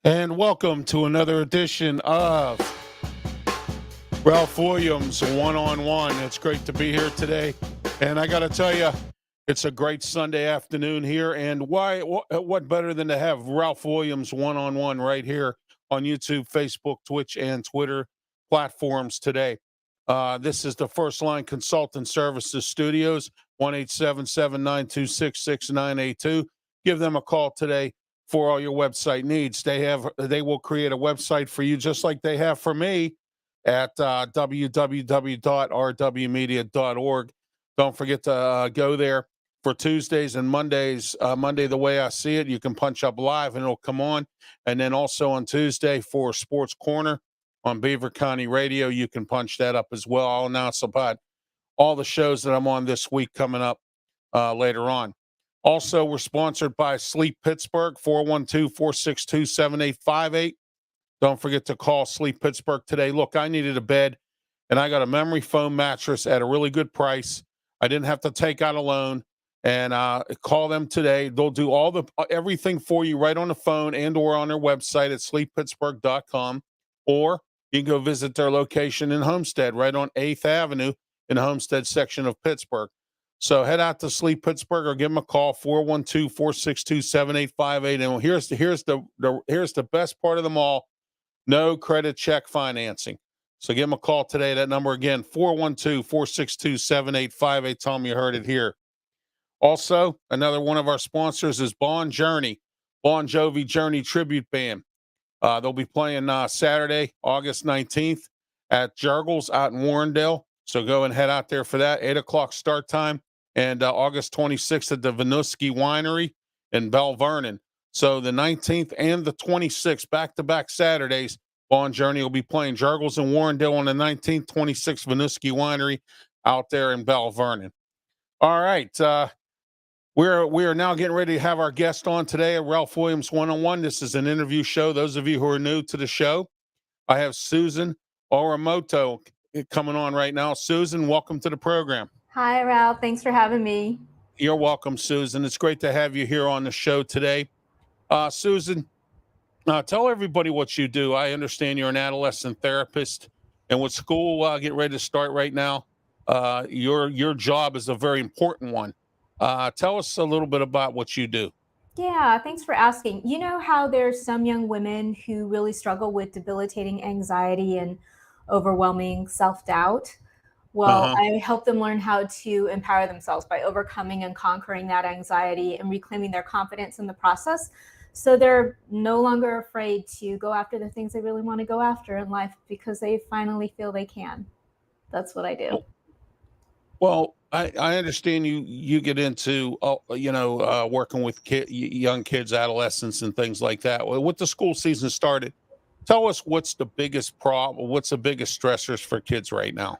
And welcome to another edition of Ralph Williams One on One. It's great to be here today. And I got to tell you, it's a great Sunday afternoon here. And what better than to have Ralph Williams One on One right here on YouTube, Facebook, Twitch, and Twitter platforms today. This is the First Line Consultant Services Studios, 1-877-926-6982. Give them a call today for all your website needs. They will create a website for you just like they have for me at www.rwmedia.org. Don't forget to go there for Tuesdays and Mondays. Monday, the way I see it, you can punch up live and it'll come on. And then also on Tuesday for Sports Corner on Beaver County Radio, you can punch that up as well. I'll announce about all the shows that I'm on this week coming up later on. Also, we're sponsored by Sleep Pittsburgh, 412-462-7858. Don't forget to call Sleep Pittsburgh today. Look, I needed a bed, and I got a memory foam mattress at a really good price. I didn't have to take out a loan, and call them today. They'll do everything for you right on the phone and or on their website at sleeppittsburgh.com, or you can go visit their location in Homestead right on 8th Avenue in the Homestead section of Pittsburgh. So head out to Sleep Pittsburgh or give them a call, 412-462-7858. And here's the best part of them all. No credit check financing. So give them a call today. That number again, 412-462-7858. Tell them you heard it here. Also, another one of our sponsors is Bon Journey, Bon Jovi Journey Tribute Band. They'll be playing Saturday, August 19th at Jurgles out in Warrendale. So go and head out there for that. 8 o'clock start time. And August 26th at the Winooski Winery in Bell Vernon. So the 19th and the 26th, back-to-back Saturdays, Bon Journey will be playing Jurgles and Warrendale on the 19th, 26th, Winooski Winery out there in Bell Vernon. All right. We are now getting ready to have our guest on today at Ralph Williams One-on-One. This is an interview show. Those of you who are new to the show, I have Susan URAMOTO coming on right now. Susan, welcome to the program. Hi, Ralph. Thanks for having me. You're welcome, Susan. It's great to have you here on the show today. Susan, tell everybody what you do. I understand you're an adolescent therapist, and with school getting ready to start right now, your job is a very important one. Tell us a little bit about what you do. Yeah, thanks for asking. You know how there's some young women who really struggle with debilitating anxiety and overwhelming self-doubt? Well, I help them learn how to empower themselves by overcoming and conquering that anxiety and reclaiming their confidence in the process. So they're no longer afraid to go after the things they really want to go after in life because they finally feel they can. That's what I do. Well, I understand you get into working with young kids, adolescents, and things like that. With the school season started, tell us what's the biggest problem, what's the biggest stressors for kids right now?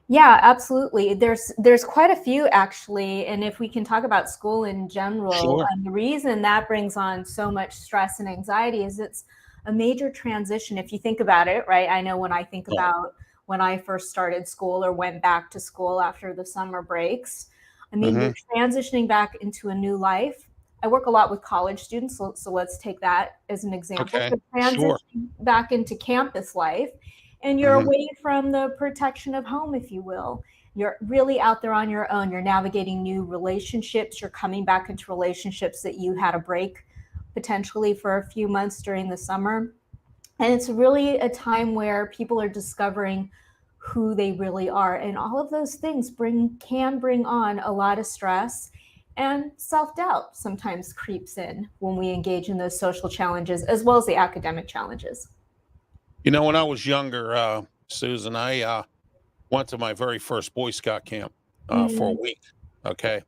Yeah, absolutely. There's quite a few actually, and if we can talk about school in general, Sure. the reason that brings on so much stress and anxiety is it's a major transition. If you think about it, right? I know when I think about when I first started school or went back to school after the summer breaks, I mean, you're transitioning back into a new life. I work a lot with college students, so let's take that as an example. Okay. But Sure. transitioning back into campus life, and you're away from the protection of home, if you will. You're really out there on your own. You're navigating new relationships. You're coming back into relationships that you had a break potentially for a few months during the summer. And it's really a time where people are discovering who they really are. And all of those things can bring on a lot of stress, and self-doubt sometimes creeps in when we engage in those social challenges as well as the academic challenges. You know, when I was younger, Susan, I went to my very first Boy Scout camp for a week. Okay.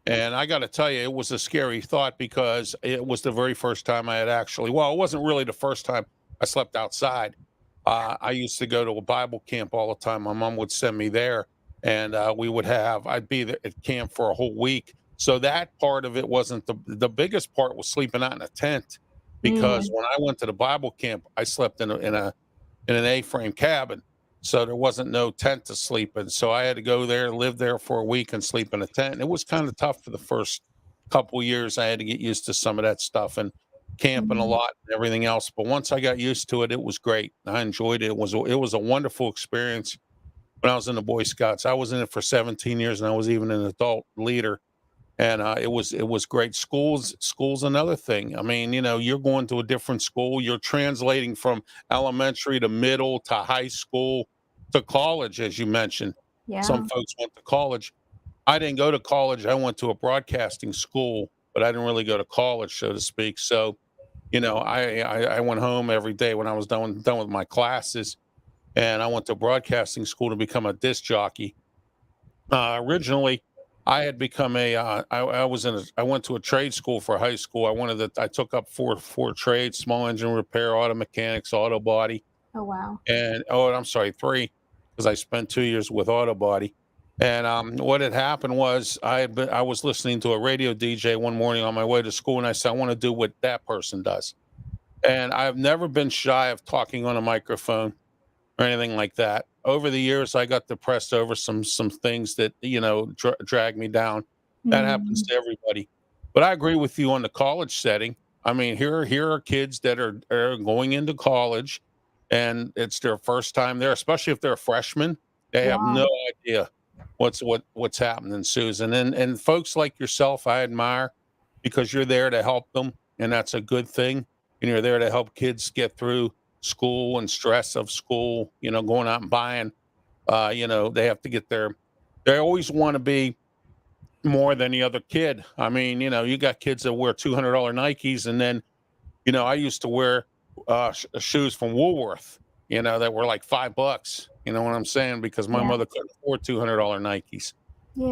And I got to tell you, it was a scary thought because it was the very first time I had it wasn't really the first time I slept outside. I used to go to a Bible camp all the time. My mom would send me there, and I'd be there at camp for a whole week. So that part of it wasn't the biggest part was sleeping out in a tent, because when I went to the Bible camp, I slept in an A-frame cabin. So there wasn't no tent to sleep in. So I had to go there, live there for a week and sleep in a tent. And it was kind of tough for the first couple of years. I had to get used to some of that stuff. And camping a Mhm. lot and everything else. But once I got used to it, it was great. I enjoyed it. It was a wonderful experience when I was in the Boy Scouts. I was in it for 17 years, and I was even an adult leader. And it was great. School's another thing. I mean, you're going to a different school. You're translating from elementary to middle to high school to college, as you mentioned. Some Yeah. folks went to college. I didn't go to college. I went to a broadcasting school, but I didn't really go to college, so to speak. So, I went home every day when I was done with my classes, and I went to broadcasting school to become a disc jockey. Originally, I had become I went to a trade school for high school. I took up four trades: small engine repair, auto mechanics, auto body, Oh, wow. and I'm sorry, three, because I spent 2 years with auto body. And what had happened was I was listening to a radio DJ one morning on my way to school, and I said, I want to do what that person does. And I've never been shy of talking on a microphone or anything like that. Over the years, I got depressed over some things that drag me down. That happens Mm. to everybody. But I agree with you on the college setting. I mean, here are kids that are going into college, and it's their first time there, especially if they're freshmen. They have Yeah. no idea what's happening, Susan. And folks like yourself, I admire because you're there to help them, and that's a good thing. And you're there to help kids get through school and stress of school, going out and buying, they have to get they always want to be more than the other kid. I mean, you got kids that wear $200 Nikes. And then, I used to wear shoes from Woolworth, that were like $5. You know what I'm saying? Because my Yeah. mother couldn't afford $200 Nikes.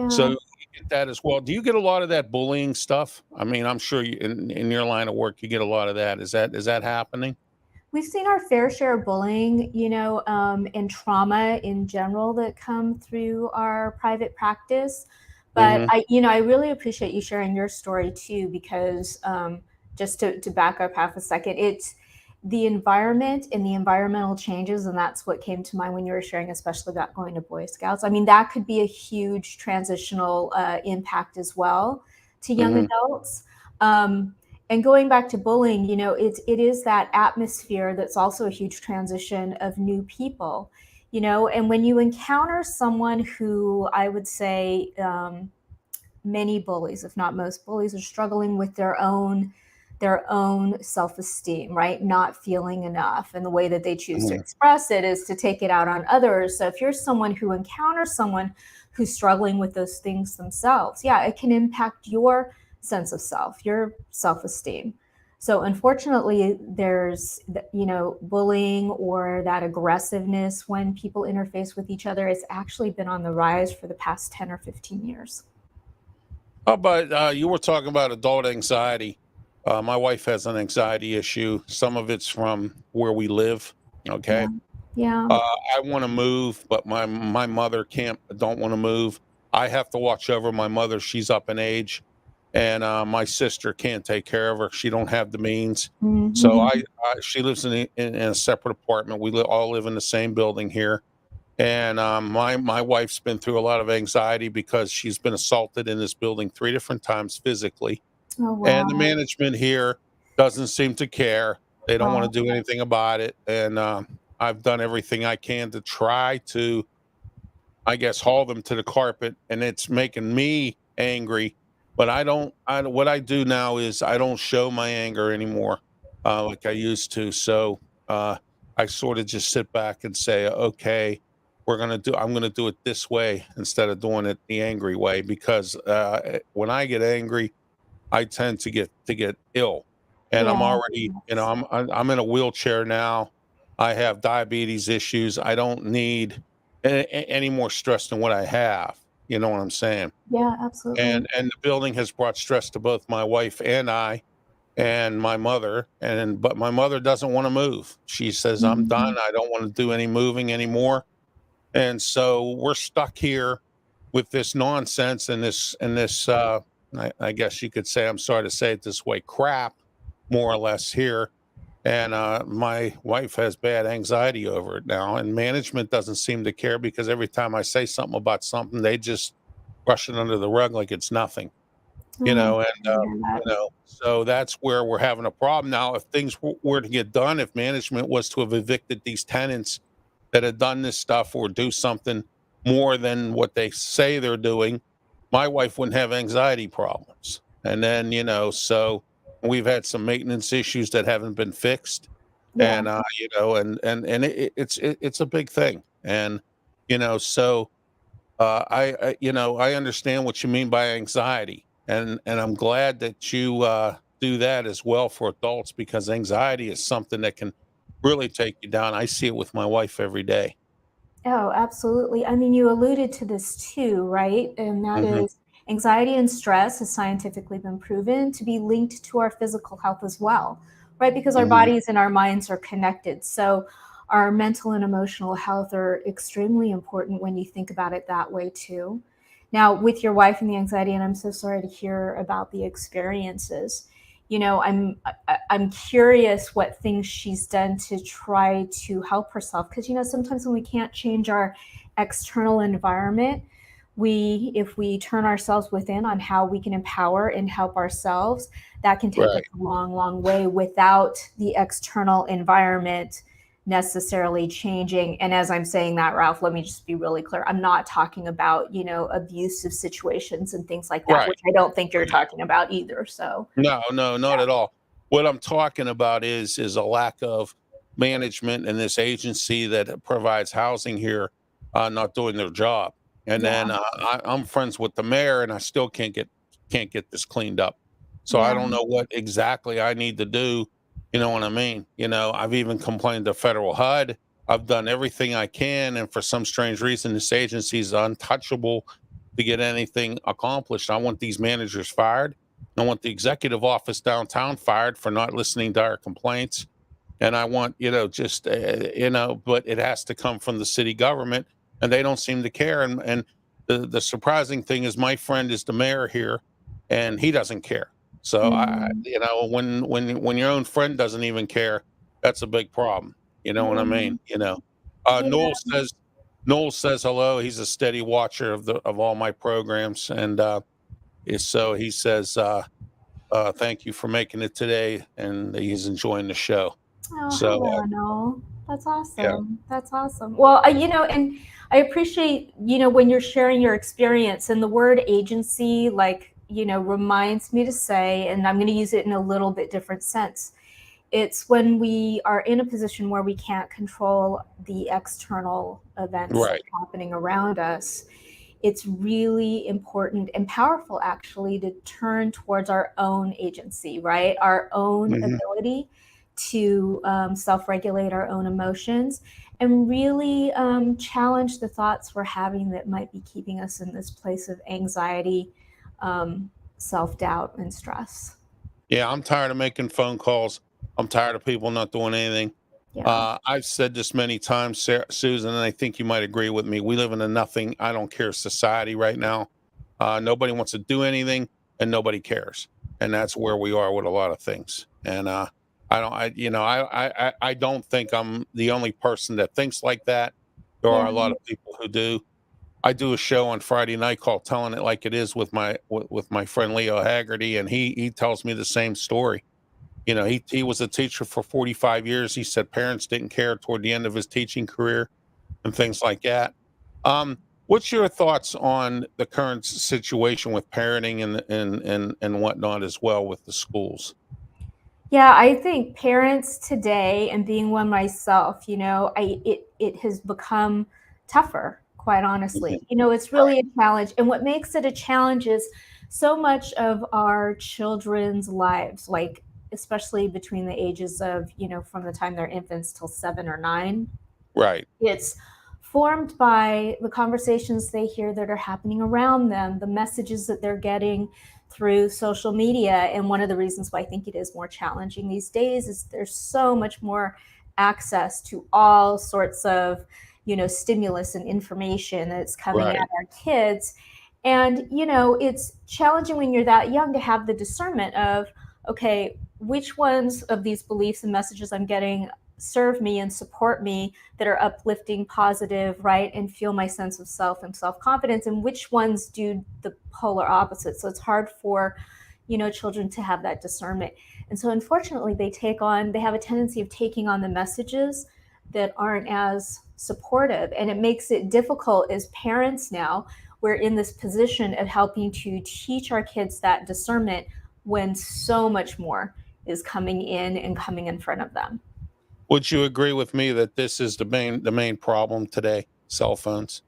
So Yeah. you get that as well. Do you get a lot of that bullying stuff? I mean, I'm sure in your line of work, you get a lot of that. Is that happening? We've seen our fair share of bullying, and trauma in general that come through our private practice. But Hmm. I really appreciate you sharing your story too, because just to back up half a second, it's the environment and the environmental changes, and that's what came to mind when you were sharing, especially about going to Boy Scouts. I mean, that could be a huge transitional impact as well to young Hmm. adults. Um, and going back to bullying, it is that atmosphere that's also a huge transition of new people, and when you encounter someone who I would say many bullies, if not most bullies, are struggling with their own self-esteem, right? Not feeling enough. And the way that they choose to Hmm. express it is to take it out on others. So if you're someone who encounters someone who's struggling with those things themselves, yeah, it can impact your sense of self, your self-esteem. So unfortunately, there's bullying or that aggressiveness when people interface with each other. It's actually been on the rise for the past 10 or 15 years. How about you were talking about adult anxiety? My wife has an anxiety issue. Some of it's from where we live. Yeah. Okay, Yeah. I want to move, but my mother don't want to move. I have to watch over my mother. She's up in age, and my sister can't take care of her. She don't have the means. So Mhm. she lives in a separate apartment. All live in the same building here. And my wife's been through a lot of anxiety because she's been assaulted in this building 3 different times physically, Oh, and the wow. management here doesn't seem to care. They don't want Oh, to do anything about it, and I've done everything I can to try to, I guess, haul them to the carpet, and it's making me angry. But I don't. What I do now is I don't show my anger anymore, like I used to. So I sort of just sit back and say, okay, I'm gonna do it this way instead of doing it the angry way, because when I get angry, I tend to get ill, and I'm yeah. already, I'm in a wheelchair now. I have diabetes issues. I don't need any more stress than what I have. You know what I'm saying? Yeah, absolutely. And the building has brought stress to both my wife and I and my mother. But my mother doesn't want to move. She says, "I'm done. Mhm. I don't want to do any moving anymore." And so we're stuck here with this nonsense and this I guess you could say, I'm sorry to say it this way, crap, more or less here. And my wife has bad anxiety over it now, and management doesn't seem to care because every time I say something about something, they just brush it under the rug like it's nothing. you Mm, know, and, I hear that. so that's where we're having a problem now. If things were to get done, if management was to have evicted these tenants that had done this stuff or do something more than what they say they're doing, my wife wouldn't have anxiety problems. And then, so we've had some maintenance issues that haven't been fixed. Yeah. And, and it's a big thing. And, so I understand what you mean by anxiety, and I'm glad that you do that as well for adults, because anxiety is something that can really take you down. I see it with my wife every day. Oh, absolutely. I mean, you alluded to this too, right? And that Hmm. is anxiety and stress has scientifically been proven to be linked to our physical health as well, right? Because our Hmm. bodies and our minds are connected. So our mental and emotional health are extremely important when you think about it that way too. Now, with your wife and the anxiety, and I'm so sorry to hear about the experiences. I'm curious what things she's done to try to help herself, because sometimes when we can't change our external environment, if we turn ourselves within on how we can empower and help ourselves, that can take us Right, a long, long way without the external environment necessarily changing. And as I'm saying that, Ralph, let me just be really clear. I'm not talking about, abusive situations and things like that, right. which I don't think you're talking about either. So, No, no, not at all. What I'm talking about is a lack of management in this agency that provides housing here, not doing their job. And yeah, then I'm friends with the mayor, and I still can't get this cleaned up. So I yeah. don't know what exactly I need to do. You know what I mean? I've even complained to federal HUD. I've done everything I can, and for some strange reason, this agency is untouchable to get anything accomplished. I want these managers fired. I want the executive office downtown fired for not listening to our complaints. And I want, just, but it has to come from the city government, and they don't seem to care. And the surprising thing is my friend is the mayor here, and he doesn't care. So Mhm. when your own friend doesn't even care, that's a big problem. You know what I Yeah. mean? Yeah. Noel says hello. He's a steady watcher of all my programs. And so he says, thank you for making it today, and he's enjoying the show. Oh, So, hello, Noel. That's yeah, awesome. That's awesome. Well, and I appreciate, when you're sharing your experience, and the word agency, like, reminds me to say, and I'm going to use it in a little bit different sense. It's when we are in a position where we can't control the external events right. happening around us. It's really important and powerful, actually, to turn towards our own agency, right? Our own Hmm. ability to self regulate our own emotions and really challenge the thoughts we're having that might be keeping us in this place of anxiety, um, self doubt, and stress. Yeah, I'm tired of making phone calls. I'm tired of people not doing anything. Yeah. I've said this many times, Susan, and I think you might agree with me. We live in a nothing, I don't care society right now. Nobody wants to do anything, and nobody cares, and that's where we are with a lot of things. And I don't, I, you know, I don't think I'm the only person that thinks like that. There Yeah. are a lot of people who do. I do a show on Friday night called "Telling It Like It Is" with my friend Leo Haggerty, and he tells me the same story. He was a teacher for 45 years. He said parents didn't care toward the end of his teaching career and things like that. What's your thoughts on the current situation with parenting and whatnot as well with the schools? Yeah, I think parents today, and being one myself, it has become tougher, quite honestly. Mhm. It's really a challenge. And what makes it a challenge is so much of our children's lives, like especially between the ages of, from the time they're infants till 7 or 9, Right. it's formed by the conversations they hear that are happening around them, the messages that they're getting through social media. And one of the reasons why I think it is more challenging these days is there's so much more access to all sorts of, stimulus and information that's coming at Right. our kids. And, it's challenging when you're that young to have the discernment of, okay, which ones of these beliefs and messages I'm getting serve me and support me, that are uplifting, positive, right, and fuel my sense of self and self-confidence, and which ones do the polar opposite. So it's hard for, children to have that discernment. And so unfortunately they have a tendency of taking on the messages that aren't as supportive, and it makes it difficult as parents. Now we're in this position of helping to teach our kids that discernment when so much more is coming in and coming in front of them. Would you agree with me that this is the main problem today? Cell phones.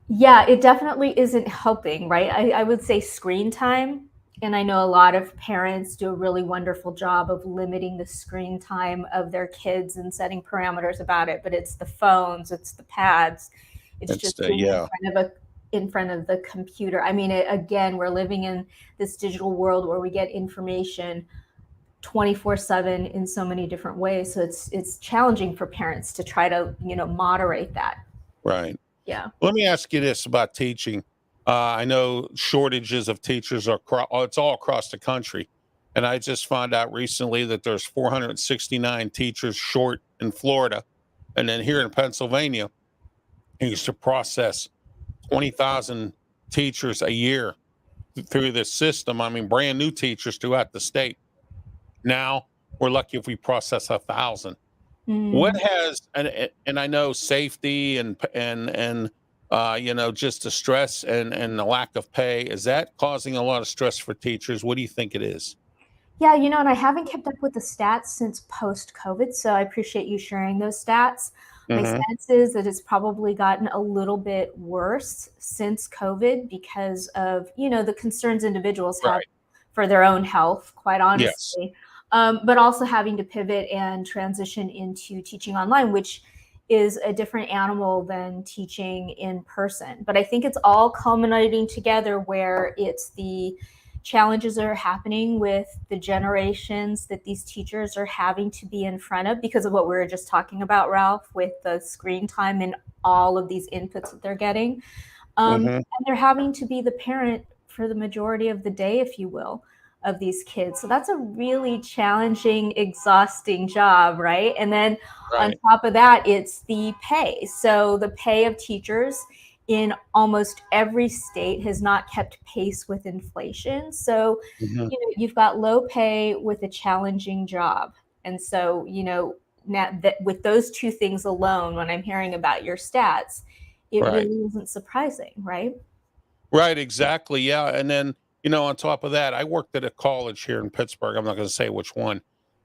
Yeah, it definitely isn't helping, right? I would say screen time. And I know a lot of parents do a really wonderful job of limiting the screen time of their kids and setting parameters about it. But it's the phones, it's the pads, it's It's just being yeah, in front of the computer. I mean, again, we're living in this digital world where we get information 24/7 in so many different ways. So it's challenging for parents to try to, moderate that. right. Yeah. Let me ask you this about teaching. I know shortages of teachers it's all across the country. And I just found out recently that there's 469 teachers short in Florida. And then here in Pennsylvania, they used to process 20,000 teachers a year through this system. I mean, brand new teachers throughout the state. Now we're lucky if we process 1,000. What Mm. has and I know safety and just the stress and the lack of pay, is that causing a lot of stress for teachers? What do you think it is? Yeah, and I haven't kept up with the stats since post COVID, so I appreciate you sharing those stats. My Mhm. sense is that it's probably gotten a little bit worse since COVID because of, the concerns individuals have Right. for their own health, quite Yes. honestly. But also having to pivot and transition into teaching online, which is a different animal than teaching in person. But I think it's all culminating together where it's the challenges that are happening with the generations that these teachers are having to be in front of because of what we were just talking about, Ralph, with the screen time and all of these inputs that they're getting. Mhm. And they're having to be the parent for the majority of the day, if you will, of these kids. So that's a really challenging, exhausting job, right? And then on Right. top of that, it's the pay. So the pay of teachers in almost every state has not kept pace with inflation. So, Mhm. you've got low pay with a challenging job. And so, now that with those two things alone, when I'm hearing about your stats, it Right. really isn't surprising, right? Right, exactly, yeah, and then, on top of that, I worked at a college here in Pittsburgh, I'm not gonna say which one,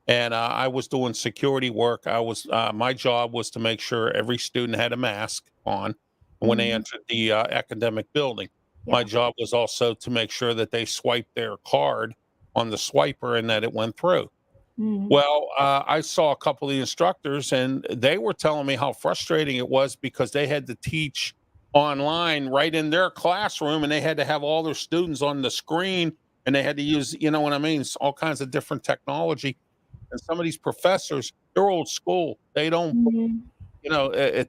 and, I was doing security work. My job was to make sure every student had a mask on when they Mhm. entered the, academic building. My Yeah. job was also to make sure that they swiped their card on the swiper and that it went through. Mhm. Well, I saw a couple of the instructors, and they were telling me how frustrating it was because they had to teach online right in their classroom, and they had to have all their students on the screen, and they had to use, you know what I mean, all kinds of different technology. And some of these professors, they're old school. They don't, Mhm.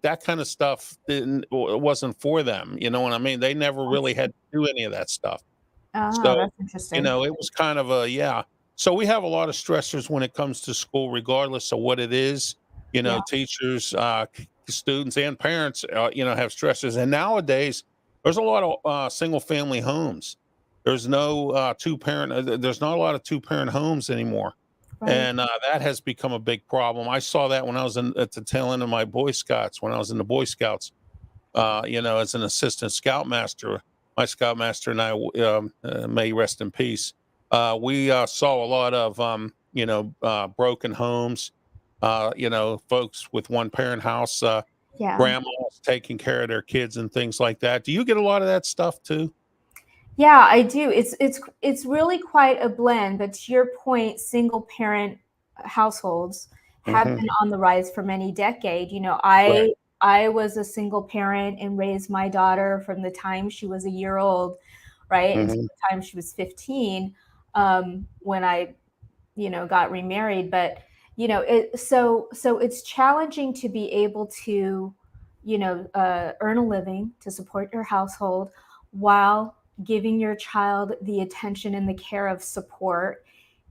that kind of stuff it wasn't for them. You know what I mean? They never I really had see. to do any of that stuff. Oh, So, that's interesting. it was kind of a yeah. So we have a lot of stressors when it comes to school, regardless of what it is. Yeah. Teachers, students, and parents, have stressors. And nowadays, there's a lot of single family homes. There's no two parent. There's not a lot of two parent homes anymore, Right. and that has become a big problem. I saw that when I was at the tail end of my Boy Scouts. When I was in the Boy Scouts, as an assistant scoutmaster. My scoutmaster and I, may rest in peace. We saw a lot of, broken homes. Folks with one parent house, Yeah. grandmas taking care of their kids and things like that. Do you get a lot of that stuff too? Yeah, I do. It's really quite a blend, but to your point, single parent households have Hmm. been on the rise for many decades. Right. I was a single parent and raised my daughter from the time she was a year old, right, until Hmm. the time she was 15, when I, got remarried. But so it's challenging to be able to, earn a living to support your household while giving your child the attention and the care of support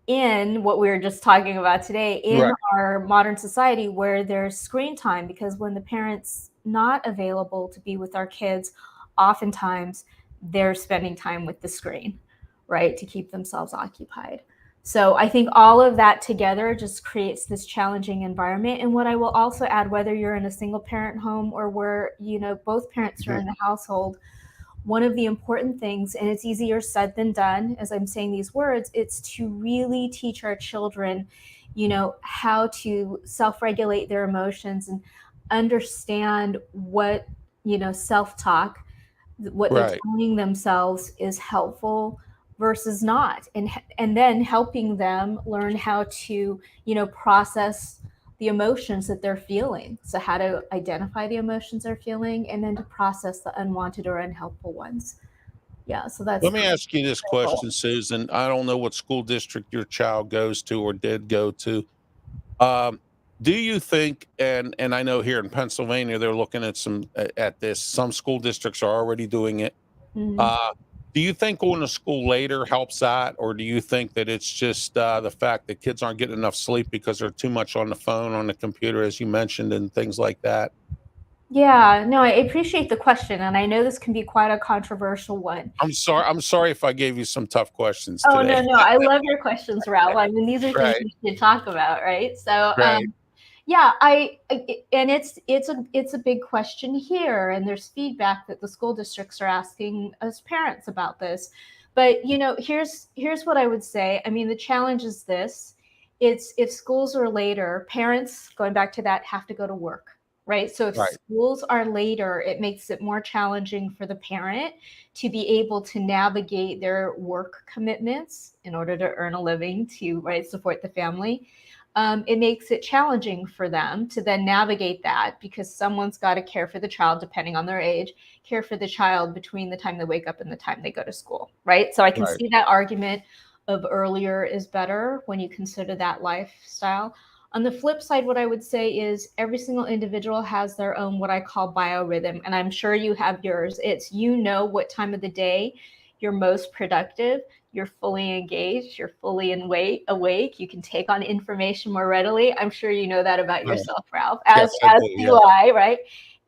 in what we were just talking about today in Right. our modern society where there's screen time, because when the parents not available to be with our kids, oftentimes they're spending time with the screen, right, to keep themselves occupied. So I think all of that together just creates this challenging environment. And what I will also add, whether you're in a single parent home or where, both parents are Mhm. in the household, one of the important things, and it's easier said than done as I'm saying these words, it's to really teach our children, how to self regulate their emotions and understand what, self talk, what they're Right. telling themselves is helpful versus not, and then helping them learn how to, process the emotions that they're feeling. So how to identify the emotions they're feeling and then to process the unwanted or unhelpful ones. Yeah, so that's Let me ask you this critical. question, Susan. I don't know what school district your child goes to or did go to. Um, do you think, and I know here in Pennsylvania they're looking at at this. Some school districts are already doing it. Mhm. Uh, do you think going to school later helps that, or do you think that it's just the fact that kids aren't getting enough sleep because they're too much on the phone, on the computer, as you mentioned, and things like that? Yeah, no, I appreciate the question, and I know this can be quite a controversial one. I'm sorry. I'm sorry if I gave you some tough questions Oh, no, today. no, I love your questions, Ralph. I mean, these are things Right. we should talk about, right? So, Right. yeah, and it's a big question here, and there's feedback that the school districts are asking us parents about this. But here's what I would say. I mean, the challenge is this: it's if schools are later, parents, going back to that, have to go to work, right? So if Right. schools are later, it makes it more challenging for the parent to be able to navigate their work commitments in order to earn a living to, right, support the family. It makes it challenging for them to then navigate that because someone's got to care for the child depending on their age, care for the child between the time they wake up and the time they go to school, right? So I can Right. see that argument of earlier is better when you consider that lifestyle. On the flip side, what I would say is every single individual has their own what I call biorhythm, and I'm sure you have yours. It's what time of the day you're most productive, you're fully engaged, you're fully awake, you can take on information more readily. I'm sure you know that about Right. yourself, Ralph, Yes, I as do. do Yeah. I, right?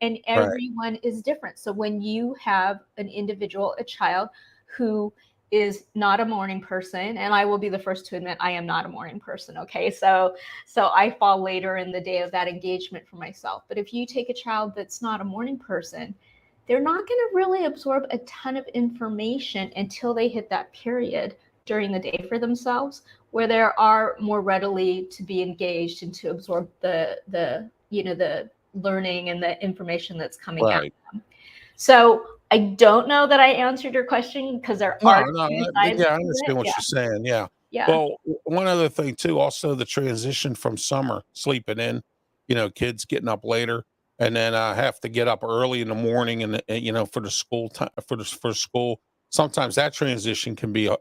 And Right. everyone is different. So when you have an individual, a child who is not a morning person, and I will be the first to admit I am not a morning person, okay? So I fall later in the day of that engagement for myself. But if you take a child that's not a morning person, they're not going to really absorb a ton of information until they hit that period during the day for themselves where they are more readily to be engaged and to absorb the learning and the information that's coming at Right. them. So I don't know that I answered your question because there No, are no, two sides yeah, I to it. understand what Yeah, you're saying, yeah. yeah. Well, one other thing too, also the transition from summer, sleeping in, kids getting up later and then, have to get up early in the morning and for the school time for school. Sometimes that transition can be a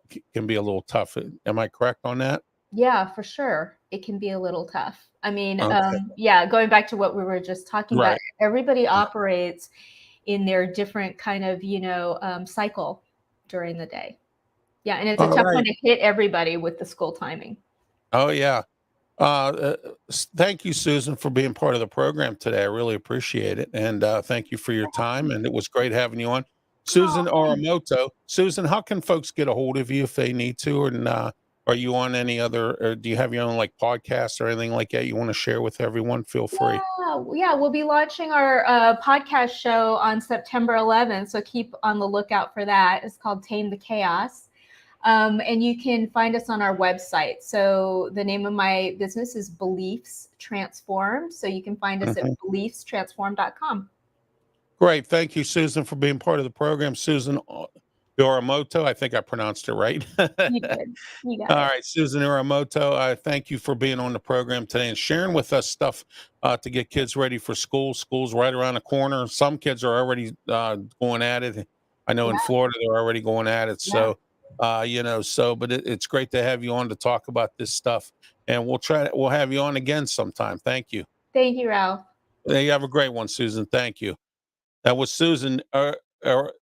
little tough. Am I correct on that? Yeah, for sure. It can be a little tough. I mean, Okay. yeah, going back to what we were just talking about, Right. everybody operates in their different kind of, cycle during the day. Yeah, and it's a All tough one right. to hit everybody with the school timing. Oh, yeah. Thank you, Susan, for being part of the program today. I really appreciate it, and thank you for your time. And it was great having you on, Oh, Susan thanks. Oramoto. Susan, how can folks get a hold of you if they need to? And are you on any other? Or do you have your own like podcast or anything like that you want to share with everyone? Feel free. Yeah, yeah, we'll be launching our podcast show on September 11th, so keep on the lookout for that. It's called Tame the Chaos. And you can find us on our website. So the name of my business is Beliefs Transform. So you can find us at Mhm. beliefstransform.com. Great. Thank you, Susan, for being part of the program. Susan Oramoto. I think I pronounced it right. You did. You got All it. right, Susan Uramoto, thank you for being on the program today and sharing with us stuff to get kids ready for school. School's right around the corner. Some kids are already going at it. I know Yeah, in Florida they're already going at it. yeah. So, but it's great to have you on to talk about this stuff. And we'll have you on again sometime. Thank you. Thank you, Ralph. You have a great one, Susan. Thank you. That was Susan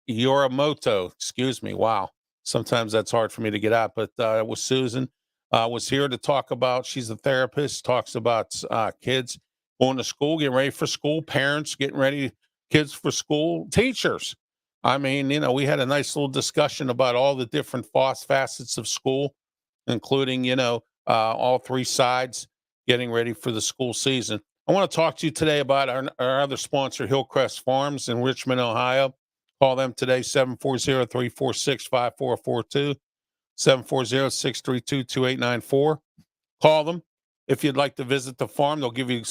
Yoramoto. Excuse me. Wow. Sometimes that's hard for me to get out, but it was Susan. was here to talk about. She's a therapist, talks about kids going to school, getting ready for school, parents getting ready, kids for school, teachers. I mean, we had a nice little discussion about all the different facets of school, including, all three sides getting ready for the school season. I want to talk to you today about our other sponsor, Hillcrest Farms in Richmond, Ohio. Call them today, 740-346-5442, 740-632-2894. Call them. If you'd like to visit the farm, they'll give you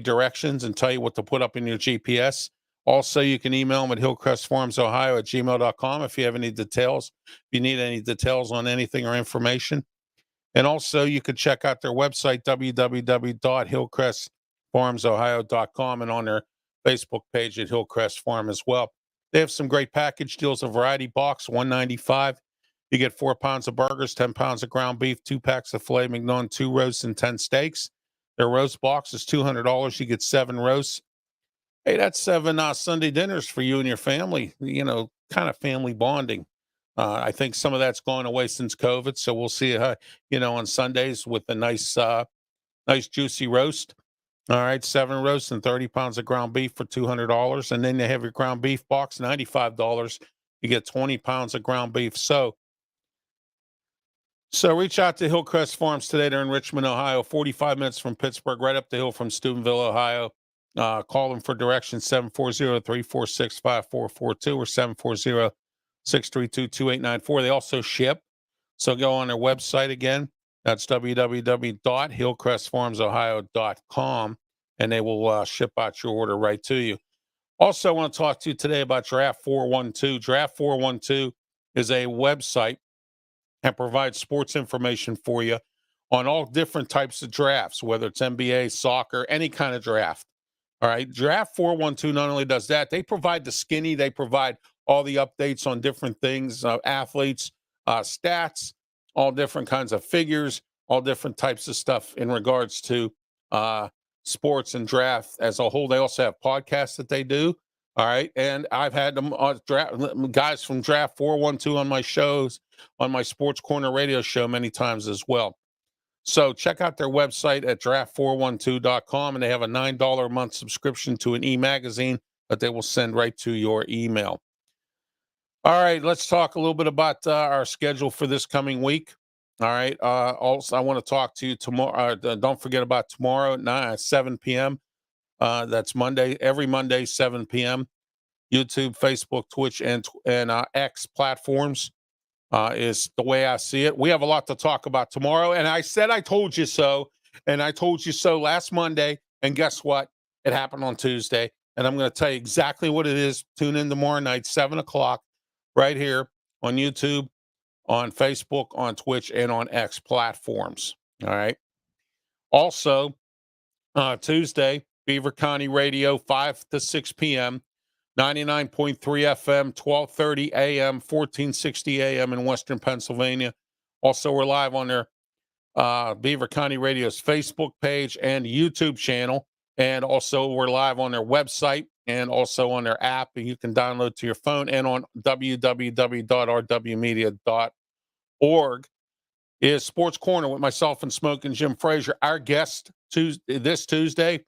directions and tell you what to put up in your GPS. Also, you can email them at hillcrestfarmsohio@gmail.com if you have any details, if you need any details on anything or information. And also, you could check out their website, www.hillcrestfarmsohio.com, and on their Facebook page at Hillcrest Farm as well. They have some great package deals, a variety box, $195. You get 4 pounds of burgers, 10 pounds of ground beef, 2 packs of filet mignon, 2 roasts, and 10 steaks. Their roast box is $200. You get 7 roasts. Hey, that's 7 Sunday dinners for you and your family, kind of family bonding. I think some of that's gone away since COVID. So we'll see, on Sundays with a nice juicy roast. All right, 7 roasts and 30 pounds of ground beef for $200. And then they have your ground beef box, $95. You get 20 pounds of ground beef. So reach out to Hillcrest Farms today. They're in Richmond, Ohio, 45 minutes from Pittsburgh, right up the hill from Steubenville, Ohio. Call them for directions, 740-346-5442 or 740-632-2894. They also ship. So go on their website again. That's www.hillcrestfarmsohio.com, and they will ship out your order right to you. Also, I want to talk to you today about Draft 412. Draft 412 is a website that provides sports information for you on all different types of drafts, whether it's NBA, soccer, any kind of draft. All right. Draft 412 not only does that, they provide the skinny, they provide all the updates on different things, athletes, stats, all different kinds of figures, all different types of stuff in regards to sports and draft as a whole. They also have podcasts that they do. All right. And I've had them guys from Draft 412 on my shows, on my Sports Corner radio show many times as well. So check out their website at draft412.com, and they have a $9 a month subscription to an e-magazine that they will send right to your email. All right, let's talk a little bit about our schedule for this coming week. All right. Also, I want to talk to you tomorrow. Don't forget about tomorrow at 7 p.m. That's Monday, every Monday, 7 p.m. YouTube, Facebook, Twitch, and X platforms is the way I see it. We have a lot to talk about tomorrow. And I said I told you so. And I told you so last Monday. And guess what? It happened on Tuesday. And I'm going to tell you exactly what it is. Tune in tomorrow night, 7 o'clock, right here on YouTube, on Facebook, on Twitch, and on X platforms. All right. Also, Tuesday, Beaver County Radio, 5 to 6 p.m., 99.3 FM, 1230 AM, 1460 AM in Western Pennsylvania. Also, we're live on their Beaver County Radio's Facebook page and YouTube channel. And also, we're live on their website and also on their app. And you can download to your phone, and on www.rwmedia.org is Sports Corner with myself and Smoking Jim Frazier. Our guest this Tuesday,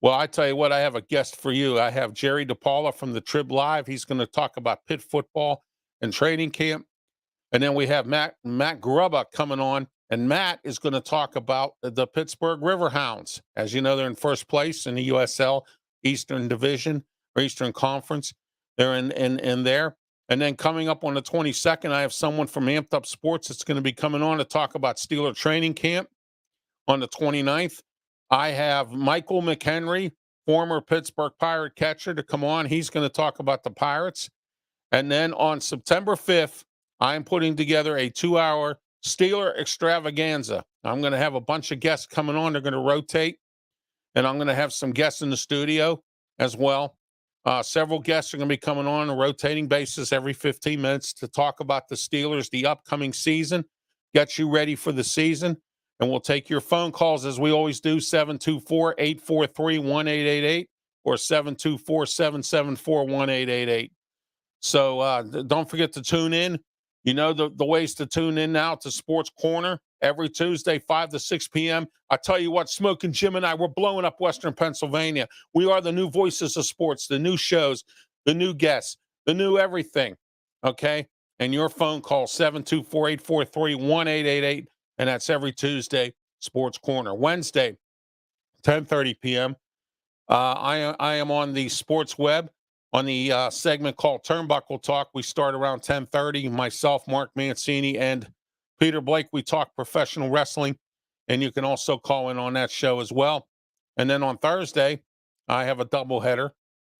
well, I tell you what, I have a guest for you. I have Jerry DePaula from the Trib Live. He's going to talk about Pitt football and training camp. And then we have Matt Grubba coming on, and Matt is going to talk about the Pittsburgh Riverhounds. As you know, they're in first place in the USL Eastern Division or Eastern Conference. They're in there. And then coming up on the 22nd, I have someone from Amped Up Sports that's going to be coming on to talk about Steeler training camp. On the 29th, I have Michael McHenry, former Pittsburgh Pirate catcher, to come on. He's going to talk about the Pirates. And then on September 5th, I'm putting together a 2-hour Steeler extravaganza. I'm going to have a bunch of guests coming on. They're going to rotate. And I'm going to have some guests in the studio as well. Several guests are going to be coming on a rotating basis every 15 minutes to talk about the Steelers, the upcoming season, get you ready for the season. And we'll take your phone calls as we always do, 724-843-1888 or 724-774-1888. So don't forget to tune in. You know the ways to tune in now to Sports Corner every Tuesday, 5 to 6 p.m. I tell you what, Smoking Jim and I, we're blowing up Western Pennsylvania. We are the new voices of sports, the new shows, the new guests, the new everything. Okay? And your phone call, 724-843-1888. And that's every Tuesday, Sports Corner. Wednesday, 10:30 p.m. I am on the sports web on the segment called Turnbuckle Talk. We start around 10:30. Myself, Mark Mancini, and Peter Blake. We talk professional wrestling, and you can also call in on that show as well. And then on Thursday, I have a doubleheader.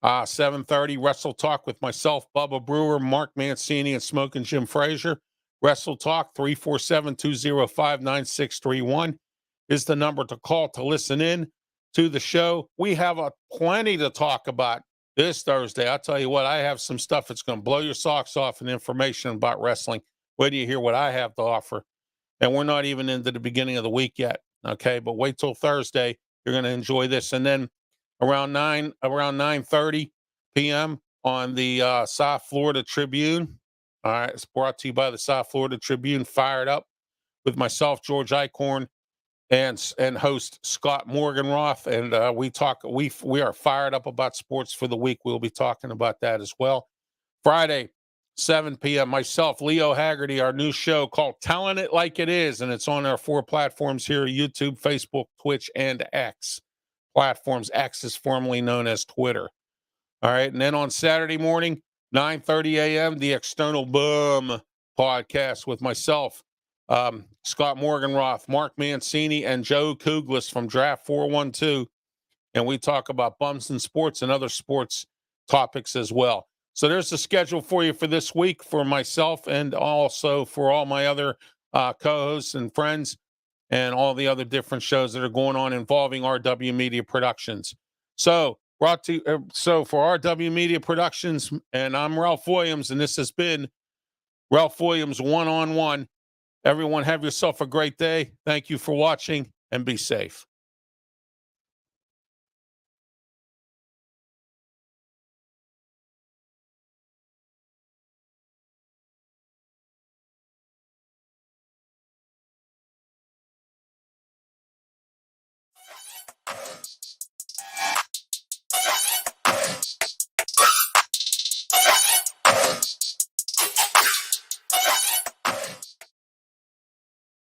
7:30 Wrestle Talk with myself, Bubba Brewer, Mark Mancini, and Smoking Jim Frazier. Wrestle Talk 347-205-9631 is the number to call to listen in to the show. We have plenty to talk about this Thursday. I'll tell you what, I have some stuff that's going to blow your socks off and information about wrestling. Wait till you hear what I have to offer. And we're not even into the beginning of the week yet. Okay. But wait till Thursday. You're going to enjoy this. And then around 9:30 p.m. on the South Florida Tribune. All right. It's brought to you by the South Florida Tribune, Fired Up, with myself, George Eichhorn, and host Scott Morganroth, and we are fired up about sports for the week. We'll be talking about that as well. Friday, 7 p.m. Myself, Leo Haggerty, our new show called Telling It Like It Is, and it's on our 4 platforms here: YouTube, Facebook, Twitch, and X platforms. X is formerly known as Twitter. All right, and then on Saturday morning, 9:30 a.m., the External Boom podcast with myself, Scott Morganroth, Mark Mancini, and Joe Kuglis from Draft 412. And we talk about bums in sports and other sports topics as well. So there's the schedule for you for this week for myself and also for all my other co-hosts and friends and all the other different shows that are going on involving RW Media Productions. So for RW Media Productions, and I'm Ralph Williams, and this has been Ralph Williams One-on-One. Everyone have yourself a great day. Thank you for watching, and be safe.